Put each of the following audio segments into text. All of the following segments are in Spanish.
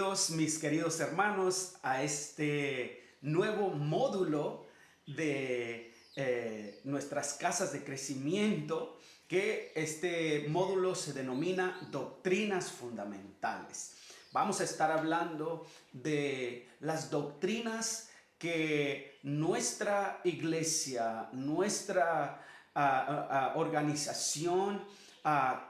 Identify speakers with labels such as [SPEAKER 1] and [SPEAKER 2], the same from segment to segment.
[SPEAKER 1] Bienvenidos mis queridos hermanos a este nuevo módulo de nuestras casas de crecimiento, que este módulo se denomina Doctrinas Fundamentales. Vamos a estar hablando de las doctrinas que nuestra iglesia, nuestra organización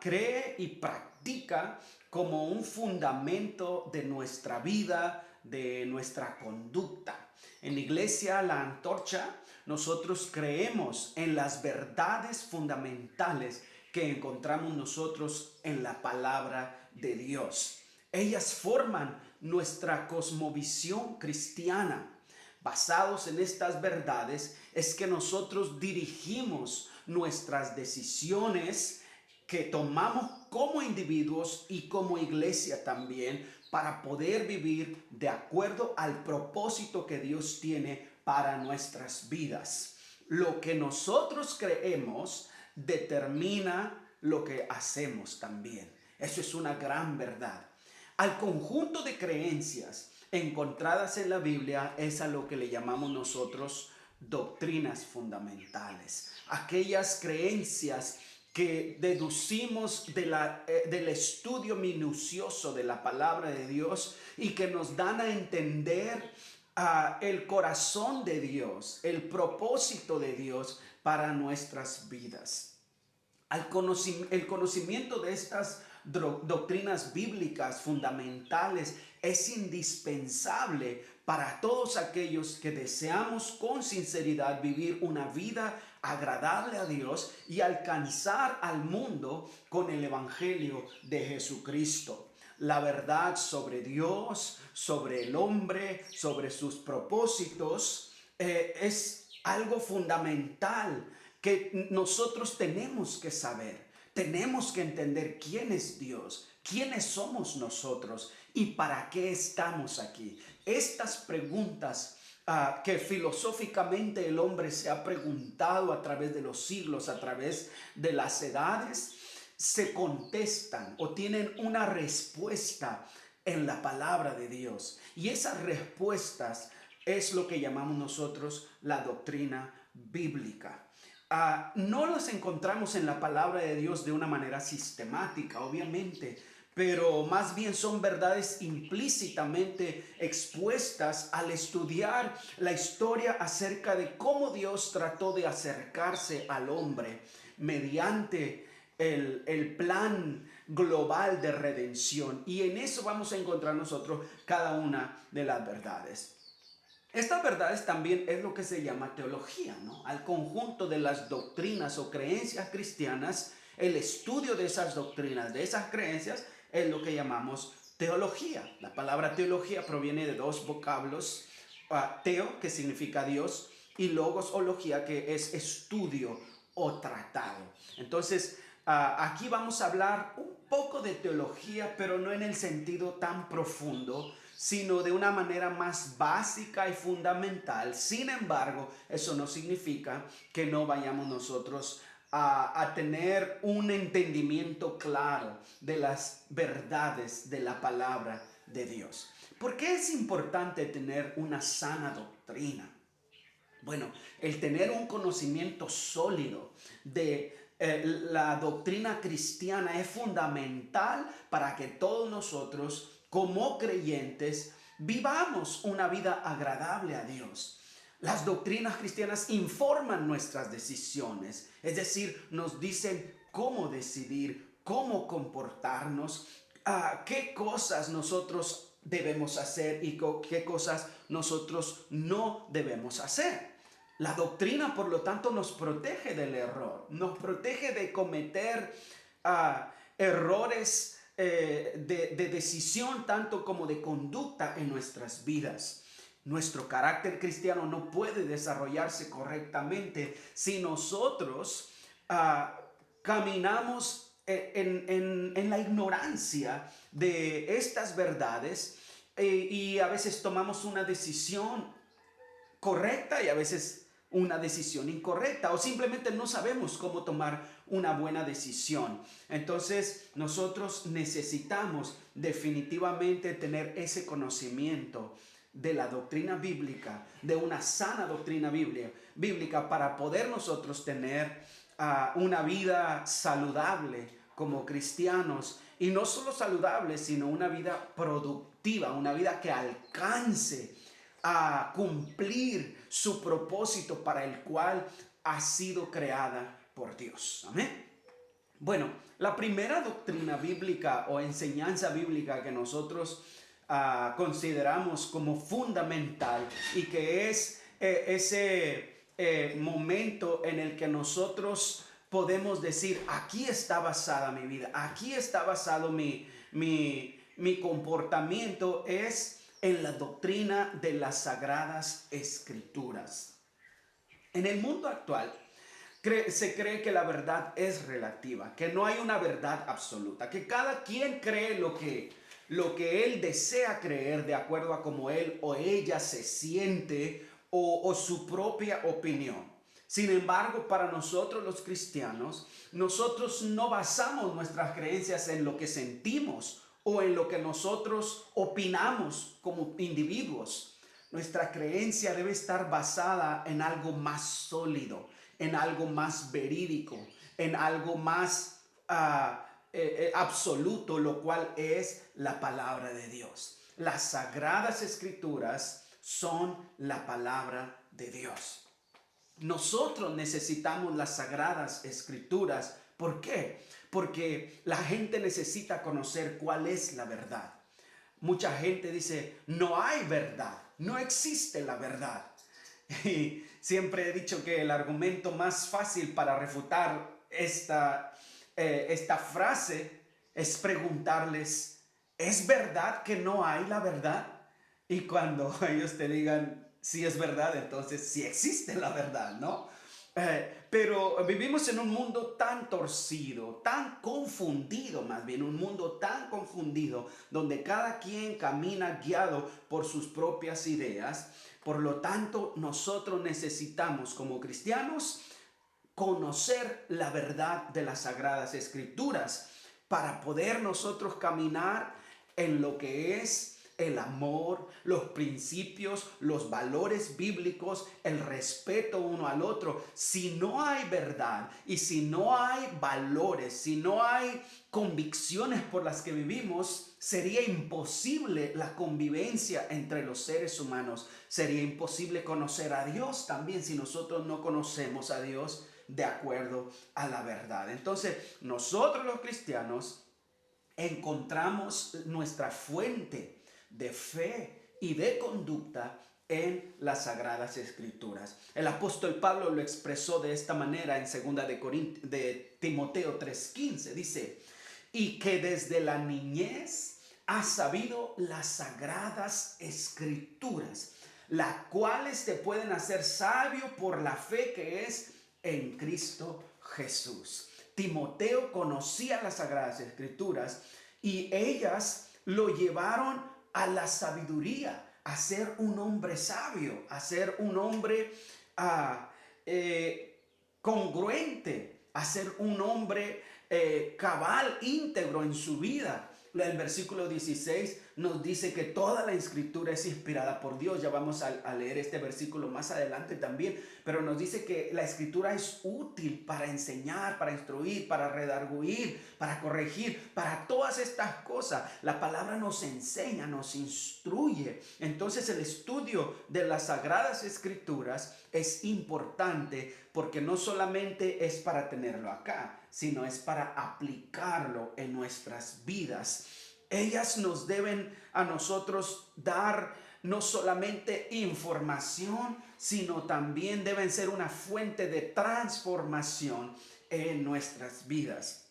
[SPEAKER 1] cree y practica como un fundamento de nuestra vida, de nuestra conducta. En la iglesia La Antorcha, nosotros creemos en las verdades fundamentales que encontramos nosotros en la palabra de Dios. Ellas forman nuestra cosmovisión cristiana. Basados en estas verdades es que nosotros dirigimos nuestras decisiones que tomamos como individuos y como iglesia también, para poder vivir de acuerdo al propósito que Dios tiene para nuestras vidas. Lo que nosotros creemos determina lo que hacemos también. Eso es una gran verdad. Al conjunto de creencias encontradas en la Biblia es a lo que le llamamos nosotros doctrinas fundamentales. Aquellas creencias que deducimos del estudio minucioso de la palabra de Dios y que nos dan a entender el corazón de Dios, el propósito de Dios para nuestras vidas. El conocimiento de estas doctrinas bíblicas fundamentales es indispensable para todos aquellos que deseamos con sinceridad vivir una vida agradable a Dios y alcanzar al mundo con el evangelio de Jesucristo. La verdad sobre Dios, sobre el hombre, sobre sus propósitos, es algo fundamental que nosotros tenemos que saber. Tenemos que entender quién es Dios, quiénes somos nosotros y para qué estamos aquí. Estas preguntas que filosóficamente el hombre se ha preguntado a través de los siglos, a través de las edades, se contestan o tienen una respuesta en la palabra de Dios. Y esas respuestas es lo que llamamos nosotros la doctrina bíblica. No las encontramos en la palabra de Dios de una manera sistemática, obviamente, pero más bien son verdades implícitamente expuestas al estudiar la historia acerca de cómo Dios trató de acercarse al hombre mediante el plan global de redención. Y en eso vamos a encontrar nosotros cada una de las verdades. Estas verdades también es lo que se llama teología, ¿no? Al conjunto de las doctrinas o creencias cristianas, el estudio de esas doctrinas, de esas creencias, es lo que llamamos teología. La palabra teología proviene de dos vocablos, teo, que significa Dios, y logos o logía, que es estudio o tratado. Entonces, aquí vamos a hablar un poco de teología, pero no en el sentido tan profundo, sino de una manera más básica y fundamental. Sin embargo, eso no significa que no vayamos nosotros a tener un entendimiento claro de las verdades de la palabra de Dios. ¿Por qué es importante tener una sana doctrina? Bueno, el tener un conocimiento sólido de la doctrina cristiana es fundamental para que todos nosotros, como creyentes, vivamos una vida agradable a Dios. Las doctrinas cristianas informan nuestras decisiones, es decir, nos dicen cómo decidir, cómo comportarnos, qué cosas nosotros debemos hacer y qué cosas nosotros no debemos hacer. La doctrina, por lo tanto, nos protege del error, nos protege de cometer errores de decisión, tanto como de conducta en nuestras vidas. Nuestro carácter cristiano no puede desarrollarse correctamente si nosotros caminamos en la ignorancia de estas verdades y a veces tomamos una decisión correcta y a veces una decisión incorrecta o simplemente no sabemos cómo tomar una buena decisión. Entonces nosotros necesitamos definitivamente tener ese conocimiento de la doctrina bíblica, de una sana doctrina bíblica para poder nosotros tener una vida saludable como cristianos, y no solo saludable, sino una vida productiva, una vida que alcance a cumplir su propósito para el cual ha sido creada por Dios. Amén. Bueno, la primera doctrina bíblica o enseñanza bíblica que nosotros consideramos como fundamental y que es ese momento en el que nosotros podemos decir, aquí está basada mi vida, aquí está basado mi comportamiento, es en la doctrina de las Sagradas Escrituras. En el mundo actual se cree que la verdad es relativa, que no hay una verdad absoluta, que cada quien cree lo que él desea creer de acuerdo a cómo él o ella se siente o su propia opinión. Sin embargo, para nosotros los cristianos, nosotros no basamos nuestras creencias en lo que sentimos o en lo que nosotros opinamos como individuos. Nuestra creencia debe estar basada en algo más sólido, en algo más verídico, en algo más absoluto, lo cual es la palabra de Dios. Las Sagradas Escrituras son la palabra de Dios. Nosotros necesitamos las Sagradas Escrituras. ¿Por qué? Porque la gente necesita conocer cuál es la verdad. Mucha gente dice, no hay verdad, no existe la verdad. Y siempre he dicho que el argumento más fácil para refutar esta frase es preguntarles, ¿es verdad que no hay la verdad? Y cuando ellos te digan, sí es verdad, entonces sí existe la verdad, ¿no? Pero vivimos en un mundo tan torcido, tan confundido, más bien un mundo tan confundido, donde cada quien camina guiado por sus propias ideas. Por lo tanto, nosotros necesitamos como cristianos conocer la verdad de las Sagradas Escrituras para poder nosotros caminar en lo que es el amor, los principios, los valores bíblicos, el respeto uno al otro. Si no hay verdad y si no hay valores, si no hay convicciones por las que vivimos, sería imposible la convivencia entre los seres humanos. Sería imposible conocer a Dios también si nosotros no conocemos a Dios de acuerdo a la verdad. Entonces, nosotros los cristianos encontramos nuestra fuente de fe y de conducta en las Sagradas Escrituras. El apóstol Pablo lo expresó de esta manera en 2 de Timoteo 3:15. Dice, y que desde la niñez has sabido las Sagradas Escrituras, las cuales te pueden hacer sabio por la fe que es en Cristo Jesús. Timoteo conocía las Sagradas Escrituras y ellas lo llevaron a la sabiduría, a ser un hombre sabio, a ser un hombre congruente, a ser un hombre cabal, íntegro en su vida. El versículo 16 nos dice que toda la escritura es inspirada por Dios. Ya vamos a leer este versículo más adelante también, pero nos dice que la escritura es útil para enseñar, para instruir, para redarguir, para corregir, para todas estas cosas. La palabra nos enseña, nos instruye. Entonces el estudio de las Sagradas Escrituras es importante porque no solamente es para tenerlo acá, sino es para aplicarlo en nuestras vidas. Ellas nos deben a nosotros dar no solamente información, sino también deben ser una fuente de transformación en nuestras vidas.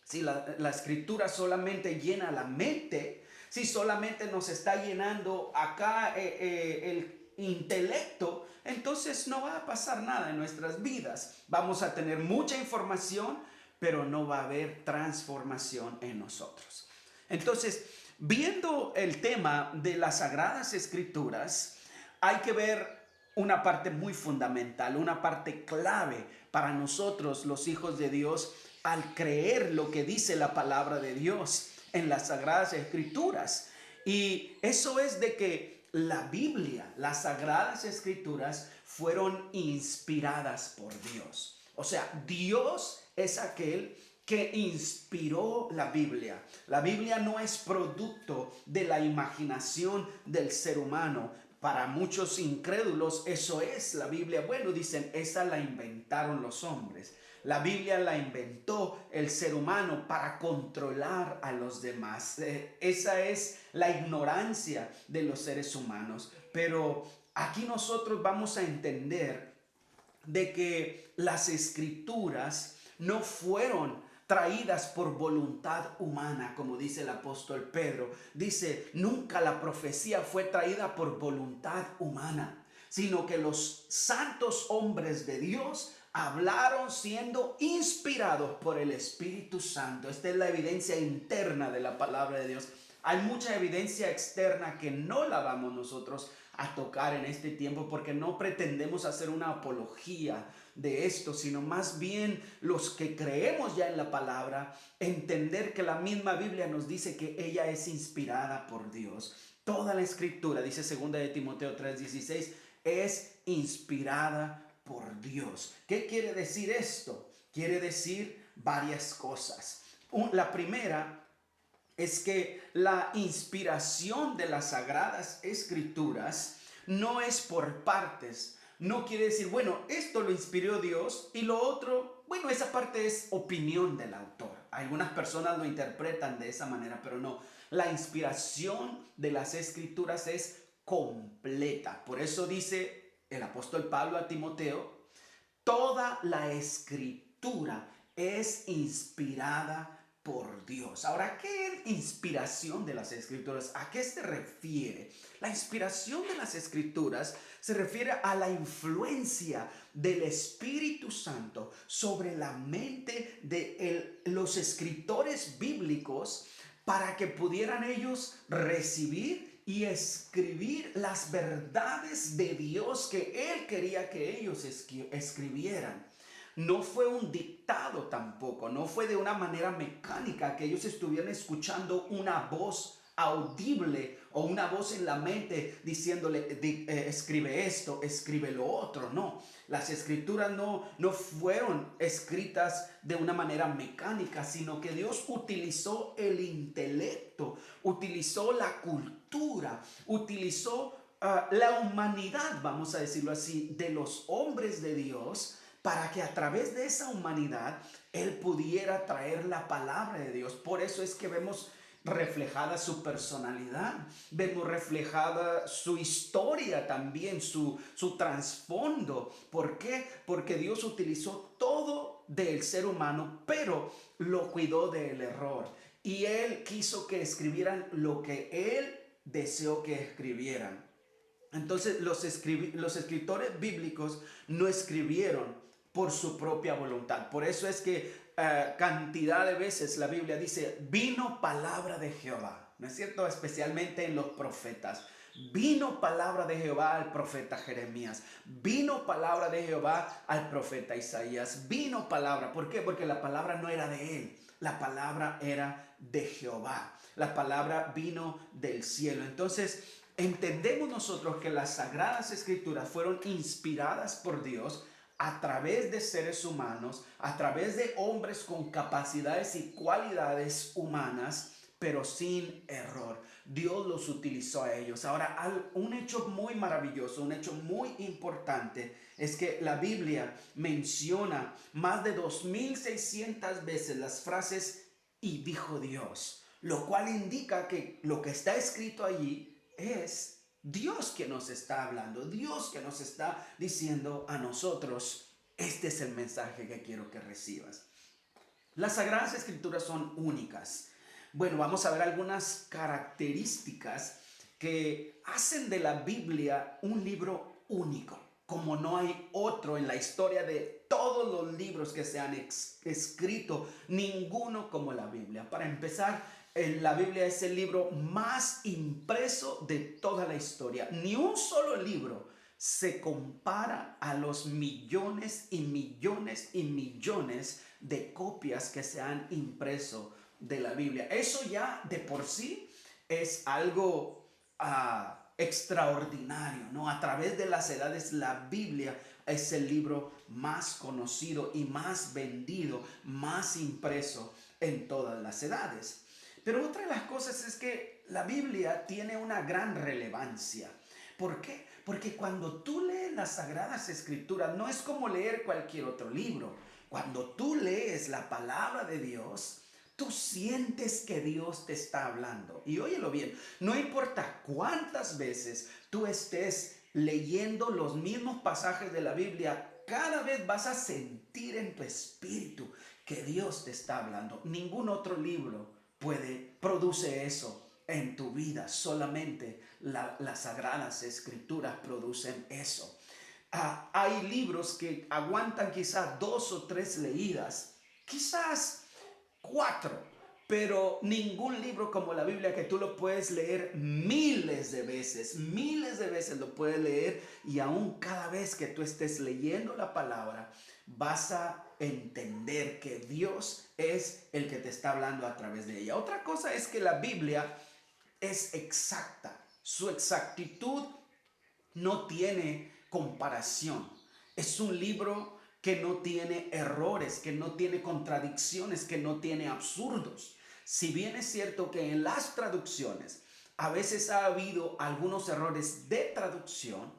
[SPEAKER 1] Si la escritura solamente llena la mente, si solamente nos está llenando acá el intelecto, entonces no va a pasar nada en nuestras vidas. Vamos a tener mucha información, pero no va a haber transformación en nosotros. Entonces, viendo el tema de las Sagradas Escrituras, hay que ver una parte muy fundamental, una parte clave para nosotros, los hijos de Dios, al creer lo que dice la palabra de Dios en las Sagradas Escrituras. Y eso es de que la Biblia, las Sagradas Escrituras, fueron inspiradas por Dios. O sea, Dios es aquel que inspiró la Biblia. La Biblia no es producto de la imaginación del ser humano. Para muchos incrédulos eso es la Biblia. Bueno, dicen, esa la inventaron los hombres. La Biblia la inventó el ser humano para controlar a los demás. Esa es la ignorancia de los seres humanos. Pero aquí nosotros vamos a entender de que las escrituras no fueron traídas por voluntad humana, como dice el apóstol Pedro. Dice, nunca la profecía fue traída por voluntad humana, sino que los santos hombres de Dios hablaron siendo inspirados por el Espíritu Santo. Esta es la evidencia interna de la palabra de Dios. Hay mucha evidencia externa que no la vamos nosotros a tocar en este tiempo porque no pretendemos hacer una apología de esto, sino más bien los que creemos ya en la palabra, entender que la misma Biblia nos dice que ella es inspirada por Dios. Toda la escritura, dice 2 de Timoteo 3:16, es inspirada por Dios. ¿Qué quiere decir esto? Quiere decir varias cosas. La primera es que la inspiración de las Sagradas Escrituras no es por partes. No quiere decir, bueno, esto lo inspiró Dios y lo otro, bueno, esa parte es opinión del autor. Algunas personas lo interpretan de esa manera, pero no. La inspiración de las Escrituras es completa. Por eso dice el apóstol Pablo a Timoteo, toda la Escritura es inspirada por Dios. Ahora, ¿qué es inspiración de las Escrituras? ¿A qué se refiere? La inspiración de las Escrituras se refiere a la influencia del Espíritu Santo sobre la mente de los escritores bíblicos para que pudieran ellos recibir y escribir las verdades de Dios que Él quería que ellos escribieran. No fue un dictado tampoco, no fue de una manera mecánica que ellos estuvieran escuchando una voz audible o una voz en la mente diciéndole escribe esto, escribe lo otro. No, las escrituras no fueron escritas de una manera mecánica, sino que Dios utilizó el intelecto, utilizó la cultura, utilizó la humanidad, vamos a decirlo así, de los hombres de Dios, para que a través de esa humanidad Él pudiera traer la palabra de Dios. Por eso es que vemos reflejada su personalidad, vemos reflejada su historia también, su trasfondo. ¿Por qué? Porque Dios utilizó todo del ser humano, pero lo cuidó del error. Y Él quiso que escribieran lo que Él deseó que escribieran. Entonces los escritores bíblicos no escribieron por su propia voluntad. Por eso es que cantidad de veces la Biblia dice, vino palabra de Jehová, ¿no es cierto? Especialmente en los profetas. Vino palabra de Jehová al profeta Jeremías. Vino palabra de Jehová al profeta Isaías. Vino palabra. ¿Por qué? Porque la palabra no era de él. La palabra era de Jehová. La palabra vino del cielo. Entonces, entendemos nosotros que las Sagradas Escrituras fueron inspiradas por Dios a través de seres humanos, a través de hombres con capacidades y cualidades humanas, pero sin error. Dios los utilizó a ellos. Ahora, un hecho muy maravilloso, un hecho muy importante, es que la Biblia menciona más de 2600 veces las frases "y dijo Dios", lo cual indica que lo que está escrito allí es Dios que nos está hablando, Dios que nos está diciendo a nosotros, este es el mensaje que quiero que recibas. Las Sagradas Escrituras son únicas. Bueno, vamos a ver algunas características que hacen de la Biblia un libro único, como no hay otro en la historia de todos los libros que se han escrito, ninguno como la Biblia. Para empezar, la Biblia es el libro más impreso de toda la historia. Ni un solo libro se compara a los millones y millones y millones de copias que se han impreso de la Biblia. Eso ya de por sí es algo extraordinario, ¿no? A través de las edades, la Biblia es el libro más conocido y más vendido, más impreso en todas las edades. Pero otra de las cosas es que la Biblia tiene una gran relevancia. ¿Por qué? Porque cuando tú lees las Sagradas Escrituras, no es como leer cualquier otro libro. Cuando tú lees la palabra de Dios, tú sientes que Dios te está hablando. Y óyelo bien, no importa cuántas veces tú estés leyendo los mismos pasajes de la Biblia, cada vez vas a sentir en tu espíritu que Dios te está hablando. Ningún otro libro produce eso en tu vida. Solamente las Sagradas Escrituras producen eso. Hay libros que aguantan quizás 2 o 3 leídas, quizás 4, pero ningún libro como la Biblia que tú lo puedes leer miles de veces lo puedes leer, y aún cada vez que tú estés leyendo la palabra vas a entender que Dios es el que te está hablando a través de ella. Otra cosa es que la Biblia es exacta. Su exactitud no tiene comparación. Es un libro que no tiene errores, que no tiene contradicciones, que no tiene absurdos. Si bien es cierto que en las traducciones a veces ha habido algunos errores de traducción,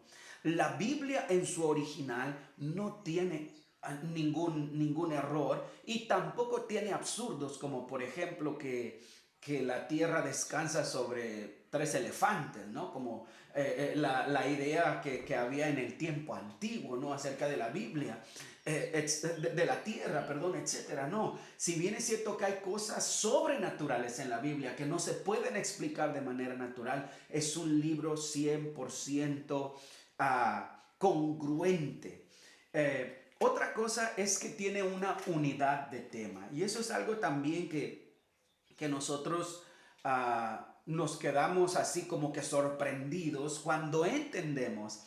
[SPEAKER 1] la Biblia en su original no tiene ningún error, y tampoco tiene absurdos como por ejemplo que la tierra descansa sobre 3 elefantes, ¿no? Como la idea que había en el tiempo antiguo, ¿no? Acerca de la Biblia, de la tierra, perdón, etcétera. No, si bien es cierto que hay cosas sobrenaturales en la Biblia que no se pueden explicar de manera natural, es un libro 100% congruente. Otra cosa es que tiene una unidad de tema, y eso es algo también que nosotros nos quedamos así como que sorprendidos cuando entendemos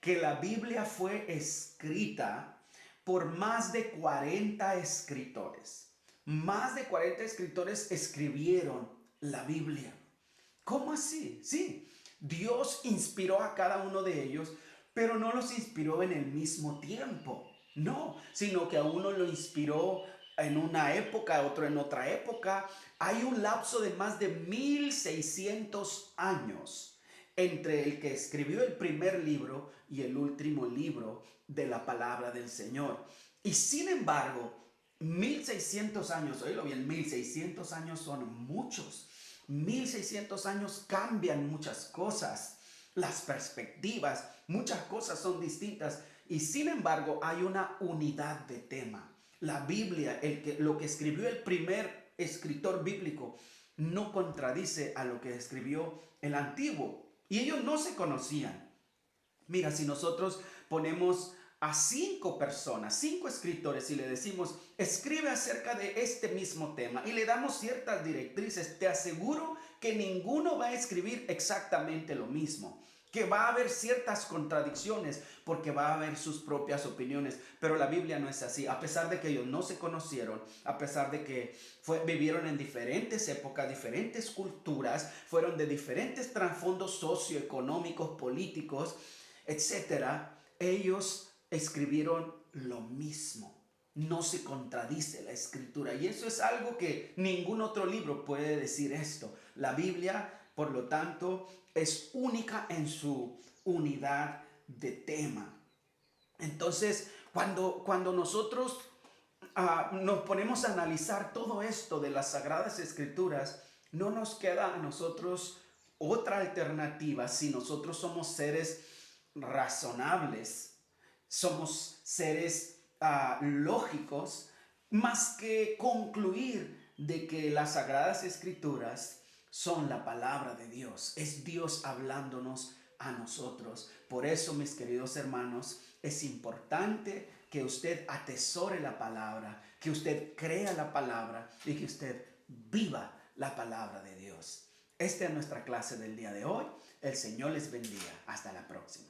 [SPEAKER 1] que la Biblia fue escrita por más de 40 escritores. Más de 40 escritores escribieron la Biblia. ¿Cómo así? Sí, Dios inspiró a cada uno de ellos, pero no los inspiró en el mismo tiempo. No, sino que a uno lo inspiró en una época, a otro en otra época. Hay un lapso de más de 1600 años entre el que escribió el primer libro y el último libro de la palabra del Señor. Y sin embargo, 1600 años, oílo bien, 1600 años son muchos. 1600 años cambian muchas cosas, las perspectivas, muchas cosas son distintas, y sin embargo hay una unidad de tema. La Biblia, lo que escribió el primer escritor bíblico, no contradice a lo que escribió el antiguo, y ellos no se conocían. Mira, si nosotros ponemos a 5 personas, 5 escritores, y le decimos, escribe acerca de este mismo tema, y le damos ciertas directrices, te aseguro que ninguno va a escribir exactamente lo mismo, que va a haber ciertas contradicciones porque va a haber sus propias opiniones. Pero la Biblia no es así. A pesar de que ellos no se conocieron, a pesar de que vivieron en diferentes épocas, diferentes culturas, fueron de diferentes trasfondos socioeconómicos, políticos, etcétera, ellos escribieron lo mismo. No se contradice la escritura, y eso es algo que ningún otro libro puede decir esto. La Biblia, por lo tanto, es única en su unidad de tema. Entonces, cuando nosotros nos ponemos a analizar todo esto de las Sagradas Escrituras, no nos queda a nosotros otra alternativa si nosotros somos seres razonables, somos seres lógicos, más que concluir de que las Sagradas Escrituras son la palabra de Dios. Es Dios hablándonos a nosotros. Por eso, mis queridos hermanos, es importante que usted atesore la palabra, que usted crea la palabra y que usted viva la palabra de Dios. Esta es nuestra clase del día de hoy. El Señor les bendiga. Hasta la próxima.